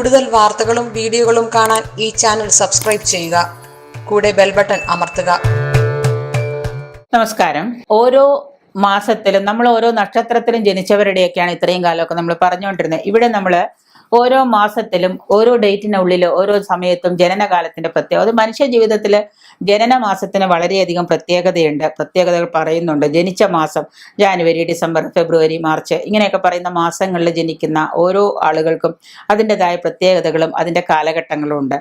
കൂടുതൽ വാർത്തകളും വീഡിയോകളും കാണാൻ ഈ ചാനൽ സബ്സ്ക്രൈബ് ചെയ്യുക. കൂടെ ബെൽ ബട്ടൺ അമർത്തുക. നമസ്കാരം. ഓരോ മാസത്തിലും നമ്മൾ ഓരോ നക്ഷത്രത്തിലും ജനിച്ചവരുടെയൊക്കെയാണ് ഇത്രയും കാലമൊക്കെ നമ്മൾ പറഞ്ഞുകൊണ്ടിരുന്നത്. ഇവിടെ നമ്മൾ ഓരോ മാസത്തിലും ഓരോ ഡേറ്റിനുള്ളിൽ ഓരോ സമയത്തും ജനനകാലത്തിന്റെ പ്രത്യേകത, അത് മനുഷ്യ ജീവിതത്തിൽ ജനന മാസത്തിന് വളരെയധികം പ്രത്യേകതകൾ പറയുന്നുണ്ട്. ജനിച്ച മാസം ജാനുവരി, ഡിസംബർ, ഫെബ്രുവരി, മാർച്ച് ഇങ്ങനെയൊക്കെ പറയുന്ന മാസങ്ങളിൽ ജനിക്കുന്ന ഓരോ ആളുകൾക്കും അതിൻ്റെതായ പ്രത്യേകതകളും അതിൻ്റെ കാലഘട്ടങ്ങളും ഉണ്ട്.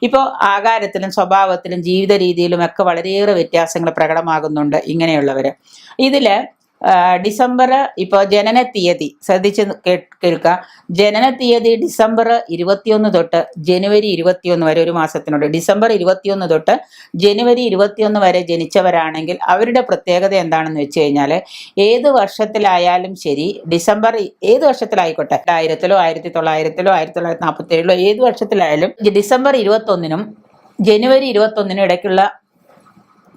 ഇപ്പോൾ ആകാരത്തിലും സ്വഭാവത്തിലും ജീവിത രീതിയിലും ഒക്കെ വളരെയേറെ വ്യത്യാസങ്ങൾ പ്രകടമാകുന്നുണ്ട് ഇങ്ങനെയുള്ളവർ. ഇതിൽ ഡിസംബർ, ഇപ്പോൾ ജനന തീയതി ശ്രദ്ധിച്ച് കേൾക്കുക. ജനന തീയതി ഡിസംബർ 21 തൊട്ട് ജനുവരി 21 വരെ, ഒരു മാസത്തിനുണ്ട്. ഡിസംബർ 21 തൊട്ട് ജനുവരി 21 വരെ ജനിച്ചവരാണെങ്കിൽ അവരുടെ പ്രത്യേകത എന്താണെന്ന് വെച്ച് കഴിഞ്ഞാൽ, ഏത് വർഷത്തിലായാലും ശരി, ഡിസംബർ ഏത് വർഷത്തിലായിക്കോട്ടെ, 1000-ലോ 1900-ലോ 1947-ലോ ഏത് വർഷത്തിലായാലും ഡിസംബർ 21-നും ജനുവരി 21-നും ഇടയ്ക്കുള്ള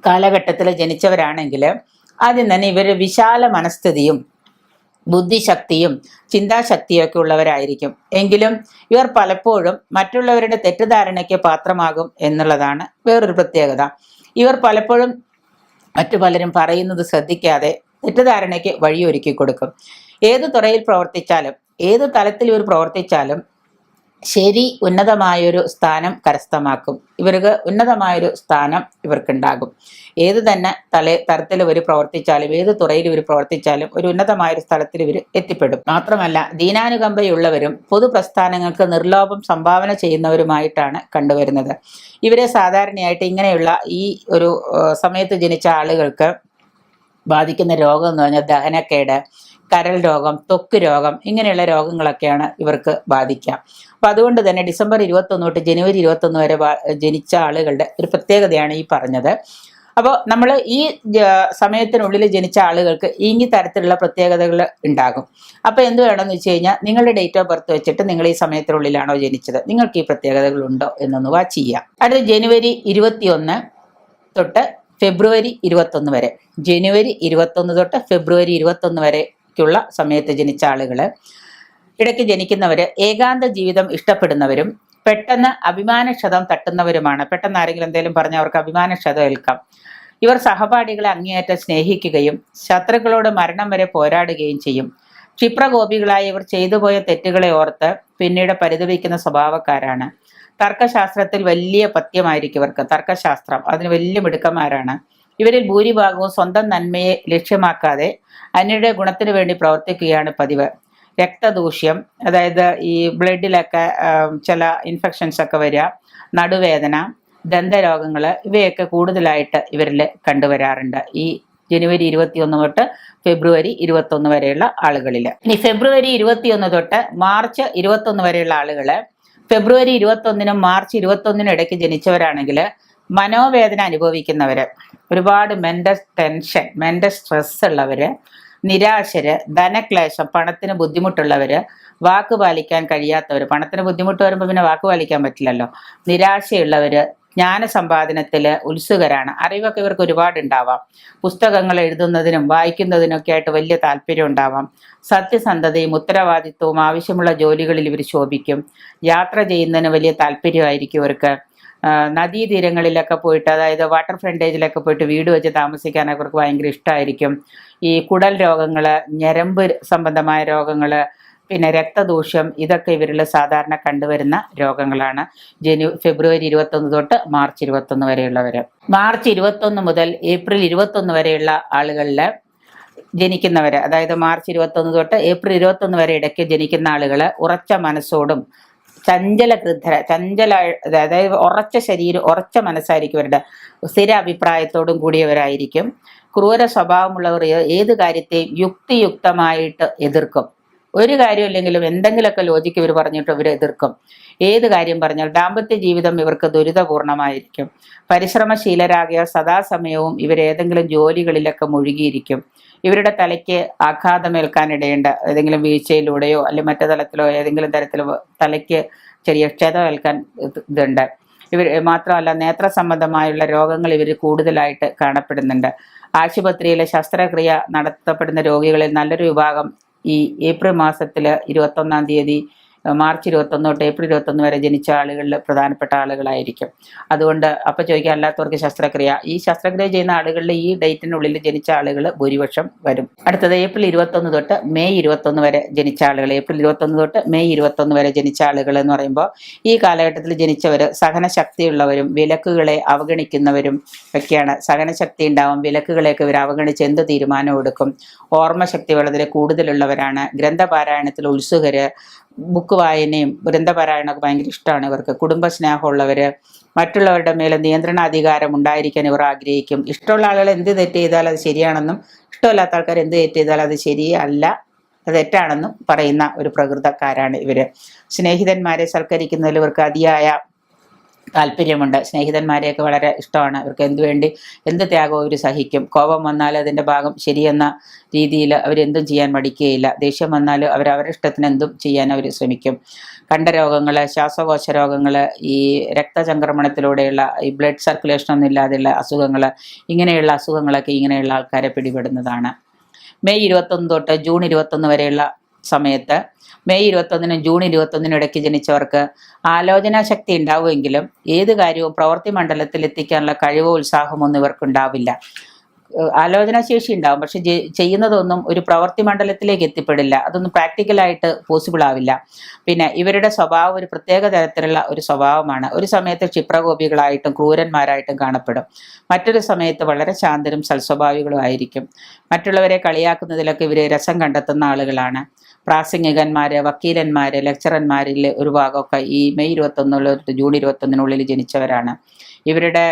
കാലഘട്ടത്തിൽ ജനിച്ചവരാണെങ്കിൽ ആദ്യം തന്നെ ഇവർ വിശാല മനസ്ഥിതിയും ബുദ്ധിശക്തിയും ചിന്താശക്തിയും ഒക്കെ ഉള്ളവരായിരിക്കും. എങ്കിലും ഇവർ പലപ്പോഴും മറ്റുള്ളവരുടെ തെറ്റിദ്ധാരണയ്ക്ക് പാത്രമാകും എന്നുള്ളതാണ് വേറൊരു പ്രത്യേകത. ഇവർ പലപ്പോഴും മറ്റു പലരും പറയുന്നത് ശ്രദ്ധിക്കാതെ തെറ്റിദ്ധാരണയ്ക്ക് വഴിയൊരുക്കി കൊടുക്കും. ഏത് തുറയിൽ പ്രവർത്തിച്ചാലും ഏത് തലത്തിൽ ഇവർ പ്രവർത്തിച്ചാലും ശരി ഉന്നതമായൊരു സ്ഥാനം കരസ്ഥമാക്കും. ഇവർക്ക് ഉന്നതമായൊരു സ്ഥാനം ഇവർക്കുണ്ടാകും. ഏത് തന്നെ തരത്തിൽ ഇവർ പ്രവർത്തിച്ചാലും ഏത് തുറയിൽ ഇവർ പ്രവർത്തിച്ചാലും ഒരു ഉന്നതമായൊരു സ്ഥലത്തിൽ ഇവർ എത്തിപ്പെടും. മാത്രമല്ല ദീനാനുകമ്പയുള്ളവരും പൊതുപ്രസ്ഥാനങ്ങൾക്ക് നിർലോഭം സംഭാവന ചെയ്യുന്നവരുമായിട്ടാണ് കണ്ടുവരുന്നത്. ഇവരെ സാധാരണയായിട്ട് ഇങ്ങനെയുള്ള ഈ ഒരു സമയത്ത് ജനിച്ച ആളുകൾക്ക് ബാധിക്കുന്ന രോഗം എന്ന് പറഞ്ഞാൽ ദഹനക്കേട്, കരൾ രോഗം, ത്വക്ക് രോഗം ഇങ്ങനെയുള്ള രോഗങ്ങളൊക്കെയാണ് ഇവർക്ക് ബാധിക്കുക. അപ്പം അതുകൊണ്ട് തന്നെ ഡിസംബർ 21 തൊട്ട് ജനുവരി 21 വരെ ജനിച്ച ആളുകളുടെ ഒരു പ്രത്യേകതയാണ് ഈ പറഞ്ഞത്. അപ്പോൾ നമ്മൾ ഈ സമയത്തിനുള്ളിൽ ജനിച്ച ആളുകൾക്ക് ഈ തരത്തിലുള്ള പ്രത്യേകതകൾ ഉണ്ടാകും. അപ്പോൾ എന്ത് വേണമെന്ന് വെച്ച് കഴിഞ്ഞാൽ, നിങ്ങളുടെ ഡേറ്റ് ഓഫ് ബർത്ത് വെച്ചിട്ട് നിങ്ങൾ ഈ സമയത്തിനുള്ളിലാണോ ജനിച്ചത്, നിങ്ങൾക്ക് ഈ പ്രത്യേകതകൾ ഉണ്ടോ എന്നൊന്ന് വാച്ച് ചെയ്യാം. അടുത്ത ജനുവരി 21 തൊട്ട് ഫെബ്രുവരി 21 വരെ, ജനുവരി 21 തൊട്ട് ഫെബ്രുവരി 21 വരെക്കുള്ള സമയത്ത് ജനിച്ച ആളുകൾ, ഇടയ്ക്ക് ജനിക്കുന്നവർ ഏകാന്ത ജീവിതം ഇഷ്ടപ്പെടുന്നവരും പെട്ടെന്ന് അഭിമാനക്ഷതം തട്ടുന്നവരുമാണ്. പെട്ടെന്ന് ആരെങ്കിലും എന്തെങ്കിലും പറഞ്ഞാൽ അവർക്ക് അഭിമാനക്ഷതം ഏൽക്കാം. ഇവർ സഹപാഠികളെ അങ്ങേയറ്റം സ്നേഹിക്കുകയും ശത്രുക്കളോട് മരണം വരെ പോരാടുകയും ചെയ്യും. ക്ഷിപ്രകോപികളായി ഇവർ ചെയ്തുപോയ തെറ്റുകളെ ഓർത്ത് പിന്നീട് പരിതപിക്കുന്ന സ്വഭാവക്കാരാണ്. തർക്കശാസ്ത്രത്തിൽ വലിയ പഥ്യമായിരിക്കും ഇവർക്ക്. തർക്കശാസ്ത്രം അതിന് വലിയ മിടുക്കന്മാരാണ്. ഇവരിൽ ഭൂരിഭാഗവും സ്വന്തം നന്മയെ ലക്ഷ്യമാക്കാതെ അന്യരുടെ ഗുണത്തിന് വേണ്ടി പ്രവർത്തിക്കുകയാണ് പതിവ്. രക്തദൂഷ്യം, അതായത് ഈ ബ്ലഡിലൊക്കെ ചില ഇൻഫെക്ഷൻസ് ഒക്കെ വരിക, നടുവേദന, ദന്തരോഗങ്ങൾ ഇവയൊക്കെ കൂടുതലായിട്ട് ഇവരിൽ കണ്ടുവരാറുണ്ട് ഈ ജനുവരി 21 തൊട്ട് ഫെബ്രുവരി 21 വരെയുള്ള ആളുകളിൽ. ഇനി ഫെബ്രുവരി 21 തൊട്ട് മാർച്ച് 21 വരെയുള്ള ആളുകൾ, ഫെബ്രുവരി 21-നും മാർച്ച് 21-നും ഇടയ്ക്ക് ജനിച്ചവരാണെങ്കിൽ മനോവേദന അനുഭവിക്കുന്നവര്, ഒരുപാട് മെന്റൽ ടെൻഷൻ, മെന്റൽ സ്ട്രെസ് ഉള്ളവര്, നിരാശര്, ധനക്ലേശം, പണത്തിന് ബുദ്ധിമുട്ടുള്ളവര്, വാക്ക് പാലിക്കാൻ കഴിയാത്തവര്. പണത്തിന് ബുദ്ധിമുട്ട് വരുമ്പോൾ പിന്നെ വാക്ക് പാലിക്കാൻ പറ്റില്ലല്ലോ. നിരാശയുള്ളവര്, ജ്ഞാനസമ്പാദനത്തിൽ ഉത്സുകരാണ്. അറിവൊക്കെ ഇവർക്ക് ഒരുപാട് ഉണ്ടാവാം. പുസ്തകങ്ങൾ എഴുതുന്നതിനും വായിക്കുന്നതിനൊക്കെ ആയിട്ട് വലിയ താല്പര്യം ഉണ്ടാവാം. സത്യസന്ധതയും ഉത്തരവാദിത്വവും ആവശ്യമുള്ള ജോലികളിൽ ഇവർ ശോഭിക്കും. യാത്ര ചെയ്യുന്നതിന് വലിയ താല്പര്യമായിരിക്കും ഇവർക്ക്. നദീതീരങ്ങളിലൊക്കെ പോയിട്ട്, അതായത് വാട്ടർ ഫ്രണ്ടേജിലൊക്കെ പോയിട്ട് വീട് വെച്ച് താമസിക്കാനൊക്കെ അവർക്ക് ഭയങ്കര ഇഷ്ടമായിരിക്കും. ഈ കുടൽ രോഗങ്ങൾ, ഞരമ്പ് സംബന്ധമായ രോഗങ്ങൾ, പിന്നെ രക്തദൂഷ്യം ഇതൊക്കെ ഇവരിൽ സാധാരണ കണ്ടുവരുന്ന രോഗങ്ങളാണ്. ഫെബ്രുവരി 21 തൊട്ട് മാർച്ച് 21 വരെയുള്ളവർ. മാർച്ച് 21 മുതൽ ഏപ്രിൽ 21 വരെയുള്ള ആളുകളിൽ ജനിക്കുന്നവർ, അതായത് മാർച്ച് 21 തൊട്ട് ഏപ്രിൽ 21 വരെ ഇടയ്ക്ക് ജനിക്കുന്ന ആളുകൾ ഉറച്ച മനസ്സോടും അതായത് ഉറച്ച ശരീരം, ഉറച്ച മനസ്സായിരിക്കും ഇവരുടെ. സ്ഥിര അഭിപ്രായത്തോടും കൂടിയവരായിരിക്കും. ക്രൂര സ്വഭാവമുള്ളവർ ഏത് കാര്യത്തെയും യുക്തിയുക്തമായിട്ട് എതിർക്കും. ഒരു കാര്യമില്ലെങ്കിലും എന്തെങ്കിലുമൊക്കെ ലോജിക്ക് ഇവർ പറഞ്ഞിട്ട് ഇവർ എതിർക്കും. ഏത് കാര്യം പറഞ്ഞാൽ ദാമ്പത്യ ജീവിതം ഇവർക്ക് ദുരിതപൂർണമായിരിക്കും. പരിശ്രമശീലരാകിയ സദാസമയവും ഇവർ ഏതെങ്കിലും ജോലികളിലൊക്കെ മുഴുകിയിരിക്കും. ഇവരുടെ തലയ്ക്ക് ആഘാതമേൽക്കാനിടയുണ്ട്. ഏതെങ്കിലും വീഴ്ചയിലൂടെയോ അല്ലെങ്കിൽ മറ്റു തലത്തിലോ ഏതെങ്കിലും തരത്തിലോ തലയ്ക്ക് ചെറിയ ക്ഷതമേൽക്കാൻ ഇതുണ്ട്. ഇവർ മാത്രമല്ല, നേത്ര സംബന്ധമായുള്ള രോഗങ്ങൾ ഇവർ കൂടുതലായിട്ട് കാണപ്പെടുന്നുണ്ട്. ആശുപത്രിയിലെ ശസ്ത്രക്രിയ നടത്തപ്പെടുന്ന രോഗികളിൽ നല്ലൊരു വിഭാഗം ഈ ഏപ്രിൽ മാസത്തിൽ 21-ാം തീയതി മാർച്ച് 21 തൊട്ട് ഏപ്രിൽ 21 വരെ ജനിച്ച ആളുകളിൽ പ്രധാനപ്പെട്ട ആളുകളായിരിക്കും. അതുകൊണ്ട് അപ്പോൾ ചോദിക്കുക അല്ലാത്തവർക്ക് ശസ്ത്രക്രിയ, ഈ ശസ്ത്രക്രിയ ചെയ്യുന്ന ആളുകളിൽ ഈ ഡേറ്റിനുള്ളിൽ ജനിച്ച ആളുകൾ ഭൂരിപക്ഷം വരും. അടുത്തത് ഏപ്രിൽ 21 തൊട്ട് മെയ് 21 വരെ ജനിച്ച ആളുകൾ. ഏപ്രിൽ 21 തൊട്ട് മെയ് 21 വരെ ജനിച്ച ആളുകൾ എന്ന് പറയുമ്പോൾ ഈ കാലഘട്ടത്തിൽ ജനിച്ചവർ സഹനശക്തിയുള്ളവരും വിലക്കുകളെ അവഗണിക്കുന്നവരും ഒക്കെയാണ്. സഹനശക്തി ഉണ്ടാവും, വിലക്കുകളെയൊക്കെ ഇവർ അവഗണിച്ച് എന്ത് തീരുമാനം എടുക്കും. ഓർമ്മശക്തി വളരെ കൂടുതലുള്ളവരാണ്. ഗ്രന്ഥപാരായണത്തിൽ ഉത്സുകര്, ബുക്ക് വായനയും ഗ്രന്ഥപാരായണമൊക്കെ ഭയങ്കര ഇഷ്ടമാണ് ഇവർക്ക്. കുടുംബസ്നേഹമുള്ളവര്, മറ്റുള്ളവരുടെ മേലെ നിയന്ത്രണാധികാരം ഉണ്ടായിരിക്കാൻ ഇവർ ആഗ്രഹിക്കും. ഇഷ്ടമുള്ള ആളുകൾ എന്ത് തെറ്റ് ചെയ്താൽ അത് ശരിയാണെന്നും ഇഷ്ടമില്ലാത്ത ആൾക്കാർ എന്ത് തെറ്റ് ചെയ്താൽ അത് ശരിയല്ല, അത് തെറ്റാണെന്നും പറയുന്ന ഒരു പ്രകൃതക്കാരാണ് ഇവര്. സ്നേഹിതന്മാരെ സൽക്കരിക്കുന്നതിൽ ഇവർക്ക് അതിയായ താല്പര്യമുണ്ട്. സ്നേഹിതന്മാരെയൊക്കെ വളരെ ഇഷ്ടമാണ് ഇവർക്ക്. എന്ത് ത്യാഗവും അവർ സഹിക്കും. കോപം വന്നാൽ അതിൻ്റെ ഭാഗം ശരിയെന്ന രീതിയിൽ അവരെന്തും ചെയ്യാൻ മടിക്കുകയില്ല. ദേഷ്യം വന്നാൽ അവരവരുടെ ഇഷ്ടത്തിന് എന്തും ചെയ്യാൻ അവർ ശ്രമിക്കും. കണ്ഠരോഗങ്ങൾ, ശ്വാസകോശ രോഗങ്ങൾ, ഈ രക്തചംക്രമണത്തിലൂടെയുള്ള ഈ ബ്ലഡ് സർക്കുലേഷൻ ഒന്നും ഇല്ലാതെയുള്ള അസുഖങ്ങൾ, ഇങ്ങനെയുള്ള അസുഖങ്ങളൊക്കെ ഇങ്ങനെയുള്ള ആൾക്കാരെ പിടിപെടുന്നതാണ്. മെയ് 21 തൊട്ട് ജൂൺ 21 വരെയുള്ള സമയത്ത്, മെയ് 21 ജൂൺ 21 ഇടയ്ക്ക് ജനിച്ചവർക്ക് ആലോചനാ ശക്തി ഉണ്ടാവുമെങ്കിലും ഏത് കാര്യവും പ്രവൃത്തി മണ്ഡലത്തിൽ എത്തിക്കാനുള്ള കഴിവോ ഉത്സാഹമോ ഒന്നും ഇവർക്കുണ്ടാവില്ല. ആലോചനാശേഷി ഉണ്ടാവും, പക്ഷെ ചെയ്യുന്നതൊന്നും ഒരു പ്രവൃത്തി മണ്ഡലത്തിലേക്ക് എത്തിപ്പെടില്ല. അതൊന്നും പ്രാക്ടിക്കലായിട്ട് പോസിബിൾ ആവില്ല. പിന്നെ ഇവരുടെ സ്വഭാവം ഒരു പ്രത്യേക തരത്തിലുള്ള ഒരു സ്വഭാവമാണ്. ഒരു സമയത്ത് ക്ഷിപ്രകോപികളായിട്ടും ക്രൂരന്മാരായിട്ടും കാണപ്പെടും. മറ്റൊരു സമയത്ത് വളരെ ശാന്തരും സൽസ്വഭാവികളും ആയിരിക്കും. മറ്റുള്ളവരെ കളിയാക്കുന്നതിലൊക്കെ ഇവർ രസം കണ്ടെത്തുന്ന ആളുകളാണ്. പ്രാസംഗികന്മാര്, വക്കീലന്മാര്, ലെക്ചറന്മാരിൽ ഒരു ഭാഗമൊക്കെ ഈ മെയ് 21 ജൂൺ 21 ജനിച്ചവരാണ്. ഇവരുടെ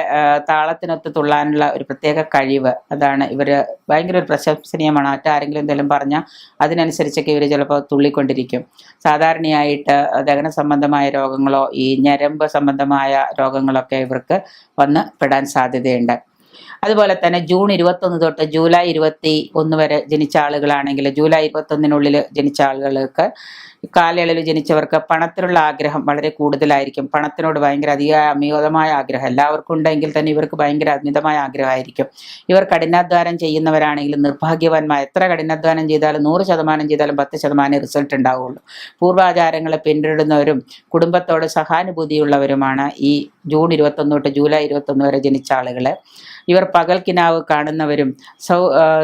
താളത്തിനൊത്ത് തുള്ളാനുള്ള ഒരു പ്രത്യേക കഴിവ്, അതാണ് ഇവർ ഭയങ്കര ഒരു പ്രശംസനീയമാണ്. മറ്റാരെങ്കിലും എന്തെങ്കിലും പറഞ്ഞാൽ അതിനനുസരിച്ചൊക്കെ ഇവർ ചിലപ്പോൾ തുള്ളിക്കൊണ്ടിരിക്കും. സാധാരണയായിട്ട് ദഹന സംബന്ധമായ രോഗങ്ങളോ ഈ ഞരമ്പ് സംബന്ധമായ രോഗങ്ങളൊക്കെ ഇവർക്ക് വന്ന് പെടാൻ സാധ്യതയുണ്ട്. അതുപോലെ തന്നെ ജൂൺ 21 തൊട്ട് ജൂലൈ 21 വരെ ജനിച്ച ആളുകളാണെങ്കിൽ, ജൂലൈ 21 ജനിച്ച ആളുകൾക്ക് കാലയളവിൽ ജനിച്ചവർക്ക് പണത്തിനുള്ള ആഗ്രഹം വളരെ കൂടുതലായിരിക്കും. പണത്തിനോട് ഭയങ്കര അമിതമായ ആഗ്രഹം എല്ലാവർക്കും ഉണ്ടെങ്കിൽ തന്നെ ഇവർക്ക് ഭയങ്കര അമിതമായ ആഗ്രഹമായിരിക്കും. ഇവർ കഠിനാധ്വാനം ചെയ്യുന്നവരാണെങ്കിലും നിർഭാഗ്യവാന്മാർ. എത്ര കഠിനാധ്വാനം ചെയ്താലും 100% ചെയ്താലും 10% റിസൾട്ട് ഉണ്ടാവുള്ളൂ. പൂർവാചാരങ്ങളെ പിന്തുടരുന്നവരും കുടുംബത്തോട് സഹാനുഭൂതിയുള്ളവരുമാണ് ഈ ജൂൺ 21 തൊട്ട് ജൂലൈ 21 വരെ ജനിച്ച ആളുകൾ. ഇവർ പകൽക്കിനാവ് കാണുന്നവരും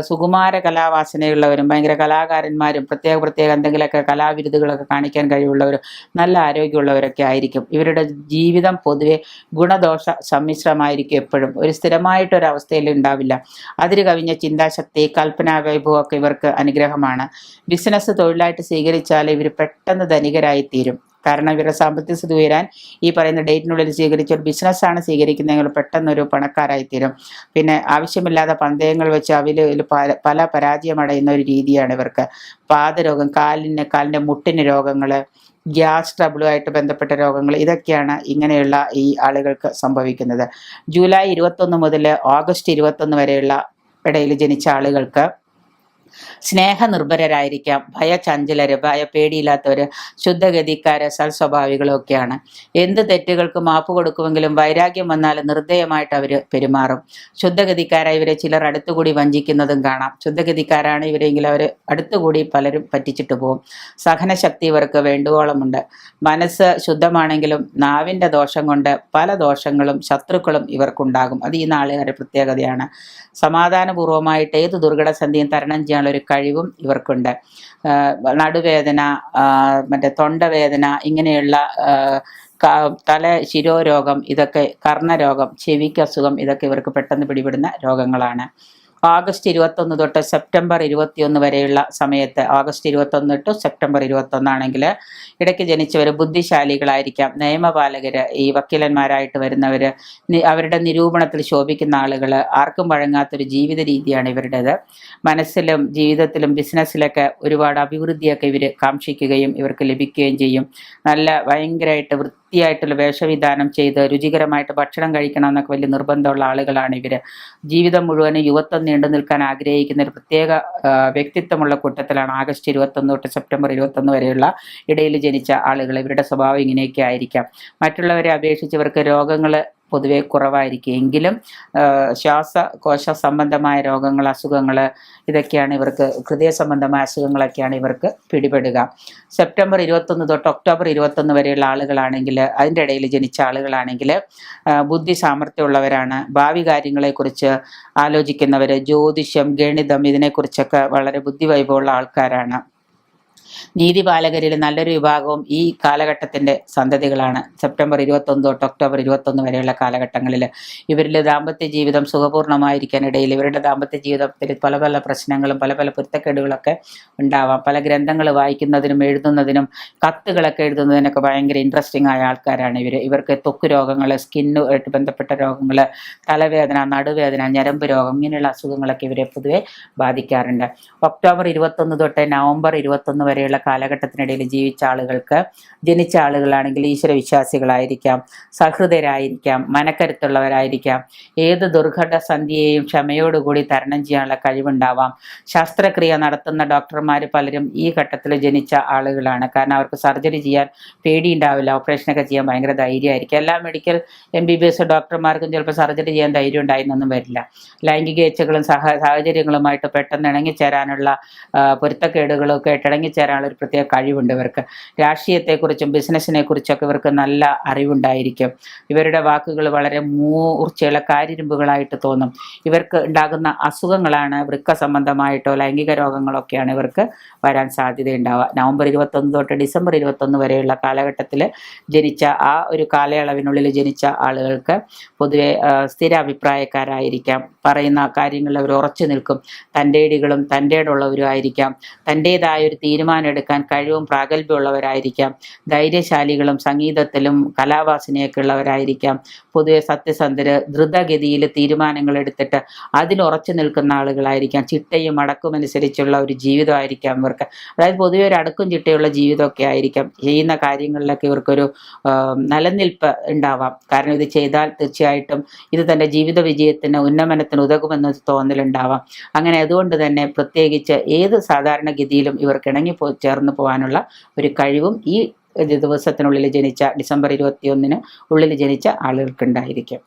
സുകുമാര കലാവാസനയുള്ളവരും ഭയങ്കര കലാകാരന്മാരും പ്രത്യേക എന്തെങ്കിലുമൊക്കെ കലാവിരുതുകളൊക്കെ കാണിക്കാൻ കഴിവുള്ളവരും നല്ല ആരോഗ്യമുള്ളവരൊക്കെ ആയിരിക്കും. ഇവരുടെ ജീവിതം പൊതുവെ ഗുണദോഷ സമ്മിശ്രമായിരിക്കും. എപ്പോഴും ഒരു സ്ഥിരമായിട്ടൊരവസ്ഥയിൽ ഉണ്ടാവില്ല. അതിര് കവിഞ്ഞ ചിന്താശക്തി, കൽപ്പനാ വൈഭവമൊക്കെ ഇവർക്ക് അനുഗ്രഹമാണ്. ബിസിനസ് തൊഴിലായിട്ട് സ്വീകരിച്ചാൽ ഇവർ പെട്ടെന്ന് ധനികരായി തീരും. കാരണം ഇവരുടെ സാമ്പത്തിക സ്ഥിതി ഉയരാൻ ഈ പറയുന്ന ഡേറ്റിനുള്ളിൽ സ്വീകരിച്ച ഒരു ബിസിനസ്സാണ് സ്വീകരിക്കുന്നതെങ്കിൽ പെട്ടെന്നൊരു പണക്കാരായിത്തീരും. പിന്നെ ആവശ്യമില്ലാത്ത പന്തയങ്ങൾ വെച്ച് അവയിൽ പല പരാജയമടയുന്ന ഒരു രീതിയാണ് ഇവർക്ക്. പാദരോഗം, കാലിൻ്റെ മുട്ടിന് രോഗങ്ങൾ, ഗ്യാസ് ട്രബിളുമായിട്ട് ബന്ധപ്പെട്ട രോഗങ്ങൾ, ഇതൊക്കെയാണ് ഇങ്ങനെയുള്ള ഈ ആളുകൾക്ക് സംഭവിക്കുന്നത്. ജൂലൈ 21 മുതൽ ഓഗസ്റ്റ് 21 വരെയുള്ള ഇടയിൽ ജനിച്ച ആളുകൾക്ക് സ്നേഹനിർഭരരായിരിക്കാം. ഭയചഞ്ചലര്, പേടിയില്ലാത്തവര്, ശുദ്ധഗതിക്കാര്, സൽസ്വഭാവികളും ഒക്കെയാണ്. എന്ത് തെറ്റുകൾക്ക് മാപ്പ് കൊടുക്കുമെങ്കിലും വൈരാഗ്യം വന്നാൽ നിർദ്ദയമായിട്ട് അവർ പെരുമാറും. ശുദ്ധഗതിക്കാരായി ഇവരെ ചിലർ അടുത്തുകൂടി വഞ്ചിക്കുന്നതും കാണാം. ശുദ്ധഗതിക്കാരാണ് ഇവരെങ്കിൽ അവർ അടുത്തുകൂടി പലരും പറ്റിച്ചിട്ട് പോകും. സഹനശക്തി ഇവർക്ക് വേണ്ടുവോളമുണ്ട്. മനസ്സ് ശുദ്ധമാണെങ്കിലും നാവിൻ്റെ ദോഷം കൊണ്ട് പല ദോഷങ്ങളും ശത്രുക്കളും ഇവർക്കുണ്ടാകും. അത് ഈ നാളുകാരുടെ പ്രത്യേകതയാണ്. സമാധാനപൂർവമായിട്ട് ഏത് ദുർഘടസന്ധിയും തരണം ചെയ്യാനുള്ള ഒരു കഴിവും ഇവർക്കുണ്ട്. നടുവേദന, മറ്റേ തൊണ്ടവേദന, ഇങ്ങനെയുള്ള ശിരോരോഗം, ഇതൊക്കെ കർണരോഗം, ചെവിക്ക് അസുഖം, ഇതൊക്കെ ഇവർക്ക് പെട്ടെന്ന് പിടിപെടുന്ന രോഗങ്ങളാണ്. ഓഗസ്റ്റ് 21 തൊട്ട് സെപ്റ്റംബർ 21 വരെയുള്ള സമയത്ത്, ഓഗസ്റ്റ് 21 തൊട്ട് സെപ്റ്റംബർ 21 ആണെങ്കിൽ ഇടയ്ക്ക് ജനിച്ചവർ ബുദ്ധിശാലികളായിരിക്കാം. നിയമപാലകര്, ഈ വക്കീലന്മാരായിട്ട് വരുന്നവർ, അവരുടെ നിരൂപണത്തിൽ ശോഭിക്കുന്ന ആളുകൾ, ആർക്കും വഴങ്ങാത്തൊരു ജീവിത രീതിയാണ് ഇവരുടേത്. മനസ്സിലും ജീവിതത്തിലും ബിസിനസ്സിലൊക്കെ ഒരുപാട് അഭിവൃദ്ധിയൊക്കെ ഇവർ കാക്ഷിക്കുകയും ഇവർക്ക് ലഭിക്കുകയും ചെയ്യും. നല്ല ഭയങ്കരമായിട്ട് വൃത്തിയായിട്ടുള്ള വേഷവിധാനം ചെയ്ത് രുചികരമായിട്ട് ഭക്ഷണം കഴിക്കണം എന്നൊക്കെ വലിയ നിർബന്ധമുള്ള ആളുകളാണ് ഇവർ. ജീവിതം മുഴുവനും യുവത്വം നീണ്ടു നിൽക്കാൻ ആഗ്രഹിക്കുന്ന ഒരു പ്രത്യേക വ്യക്തിത്വമുള്ള കൂട്ടത്തിലാണ് ആഗസ്റ്റ് 21 തൊട്ട് സെപ്റ്റംബർ 21 വരെയുള്ള ഇടയിൽ ജനിച്ച ആളുകൾ. ഇവരുടെ സ്വഭാവം ഇങ്ങനെയൊക്കെ ആയിരിക്കാം. മറ്റുള്ളവരെ അപേക്ഷിച്ച് ഇവർക്ക് രോഗങ്ങൾ പൊതുവെ കുറവായിരിക്കും. എങ്കിലും ശ്വാസകോശ സംബന്ധമായ രോഗങ്ങൾ, അസുഖങ്ങൾ, ഇതൊക്കെയാണ് ഇവർക്ക്, ഹൃദയ സംബന്ധമായ അസുഖങ്ങളൊക്കെയാണ് ഇവർക്ക് പിടിപെടുക. സെപ്റ്റംബർ 21 തൊട്ട് ഒക്ടോബർ 21 വരെയുള്ള ആളുകളാണെങ്കിൽ, അതിൻ്റെ ഇടയിൽ ജനിച്ച ആളുകളാണെങ്കിൽ ബുദ്ധി സാമർഥ്യമുള്ളവരാണ്, ഭാവി കാര്യങ്ങളെക്കുറിച്ച് ആലോചിക്കുന്നവർ, ജ്യോതിഷം, ഗണിതം, ഇതിനെക്കുറിച്ചൊക്കെ വളരെ ബുദ്ധിവൈഭവമുള്ള ആൾക്കാരാണ്. നീതിപാലകരിൽ നല്ലൊരു വിഭാഗവും ഈ കാലഘട്ടത്തിൻ്റെ സന്തതികളാണ്. സെപ്റ്റംബർ 21 തൊട്ട് ഒക്ടോബർ 21 വരെയുള്ള കാലഘട്ടങ്ങളിൽ ഇവരിൽ ദാമ്പത്യ ജീവിതം സുഖപൂർണ്ണമായിരിക്കാനിടയിൽ ഇവരുടെ ദാമ്പത്യ ജീവിതത്തിൽ പല പല പ്രശ്നങ്ങളും പല പല പൊരുത്തക്കേടുകളൊക്കെ ഉണ്ടാവാം. പല ഗ്രന്ഥങ്ങൾ വായിക്കുന്നതിനും എഴുതുന്നതിനും കത്തുകളൊക്കെ എഴുതുന്നതിനൊക്കെ ഭയങ്കര ഇൻട്രസ്റ്റിംഗ് ആയ ആൾക്കാരാണ് ഇവർ. ഇവർക്ക് ത്വക്ക് രോഗങ്ങൾ, സ്കിന്നുമായിട്ട് ബന്ധപ്പെട്ട രോഗങ്ങൾ, തലവേദന, നടുവേദന, ഞരമ്പ് രോഗം, ഇങ്ങനെയുള്ള അസുഖങ്ങളൊക്കെ ഇവരെ പൊതുവെ ബാധിക്കാറുണ്ട്. ഒക്ടോബർ 21 തൊട്ട് നവംബർ 21 വരെയുള്ള കാലഘട്ടത്തിനിടയിൽ ജനിച്ച ആളുകളാണെങ്കിൽ ഈശ്വര വിശ്വാസികളായിരിക്കാം, സഹൃദയരായിരിക്കാം, മനക്കരുത്തുള്ളവരായിരിക്കാം, ഏത് ദുർഘട സന്ധിയെയും ക്ഷമയോടുകൂടി തരണം ചെയ്യാനുള്ള കഴിവുണ്ടാവാം. ശസ്ത്രക്രിയ നടത്തുന്ന ഡോക്ടർമാർ പലരും ഈ ഘട്ടത്തിൽ ജനിച്ച ആളുകളാണ്. കാരണം അവർക്ക് സർജറി ചെയ്യാൻ പേടിയുണ്ടാവില്ല, ഓപ്പറേഷനൊക്കെ ചെയ്യാൻ ഭയങ്കര ധൈര്യമായിരിക്കും. എല്ലാ മെഡിക്കൽ MBBS ഡോക്ടർമാർക്കും ചിലപ്പോൾ സർജറി ചെയ്യാൻ ധൈര്യം ഉണ്ടായിരുന്നൊന്നും വരില്ല. ലൈംഗിക ഇച്ഛകളും സാഹചര്യങ്ങളുമായിട്ട് പെട്ടെന്ന് ഇണങ്ങിച്ചേരാനുള്ള പൊരുത്തക്കേടുകളൊക്കെ ഇണങ്ങിച്ചേരാനുള്ള ഒരു പ്രത്യേക കഴിവുണ്ട് ഇവർക്ക്. രാഷ്ട്രീയത്തെക്കുറിച്ചും ബിസിനസ്സിനെ കുറിച്ചൊക്കെ ഇവർക്ക് നല്ല അറിവുണ്ടായിരിക്കും. ഇവരുടെ വാക്കുകൾ വളരെ മൂർച്ചയുള്ള കാരിരുമ്പുകളായിട്ട് തോന്നും. ഇവർക്ക് ഉണ്ടാകുന്ന അസുഖങ്ങളാണ് വൃക്ക സംബന്ധമായിട്ടോ ലൈംഗിക രോഗങ്ങളൊക്കെയാണ് ഇവർക്ക് വരാൻ സാധ്യതയുണ്ടാവുക. നവംബർ 21 തൊട്ട് ഡിസംബർ 21 വരെയുള്ള കാലഘട്ടത്തിൽ ജനിച്ച ആ ഒരു കാലയളവിനുള്ളിൽ ജനിച്ച ആളുകൾക്ക് പൊതുവെ സ്ഥിര അഭിപ്രായക്കാരായിരിക്കാം. പറയുന്ന കാര്യങ്ങളിൽ അവർ ഉറച്ചു നിൽക്കും. തൻ്റെടികളും തൻ്റെടുള്ളവരുമായിരിക്കാം. തൻ്റേതായ ഒരു തീരുമാനം എടുക്കാൻ കഴിവും പ്രാഗൽഭ്യമുള്ളവരായിരിക്കാം. ധൈര്യശാലികളും സംഗീതത്തിലും കലാവാസനയൊക്കെ ഉള്ളവരായിരിക്കാം. പൊതുവെ സത്യസന്ധര്, ദ്രുതഗതിയിൽ തീരുമാനങ്ങൾ എടുത്തിട്ട് അതിൽ ഉറച്ചു നിൽക്കുന്ന ആളുകളായിരിക്കാം. ചിട്ടയും അടക്കും അനുസരിച്ചുള്ള ഒരു ജീവിതമായിരിക്കാം ഇവർക്ക്. അതായത് പൊതുവെ ഒരു അടുക്കും ചിട്ടയുള്ള ജീവിതമൊക്കെ ആയിരിക്കാം. ചെയ്യുന്ന കാര്യങ്ങളിലൊക്കെ ഇവർക്കൊരു നിലനിൽപ്പ് ഉണ്ടാവാം. കാരണം ഇത് ചെയ്താൽ തീർച്ചയായിട്ടും ഇത് തൻ്റെ ജീവിത വിജയത്തിന്, ഉന്നമനത്തിന് ഉതകുമെന്ന് തോന്നലുണ്ടാവാം. അങ്ങനെ അതുകൊണ്ട് തന്നെ പ്രത്യേകിച്ച് ഏത് സാധാരണഗതിയിലും ഇവർക്ക് ചേർന്ന് പോകാനുള്ള ഒരു കഴിവും ഈ ദിവസത്തിനുള്ളിൽ ജനിച്ച ഡിസംബർ 21 ഉള്ളിൽ ജനിച്ച ആളുകൾക്കുണ്ടായിരിക്കും.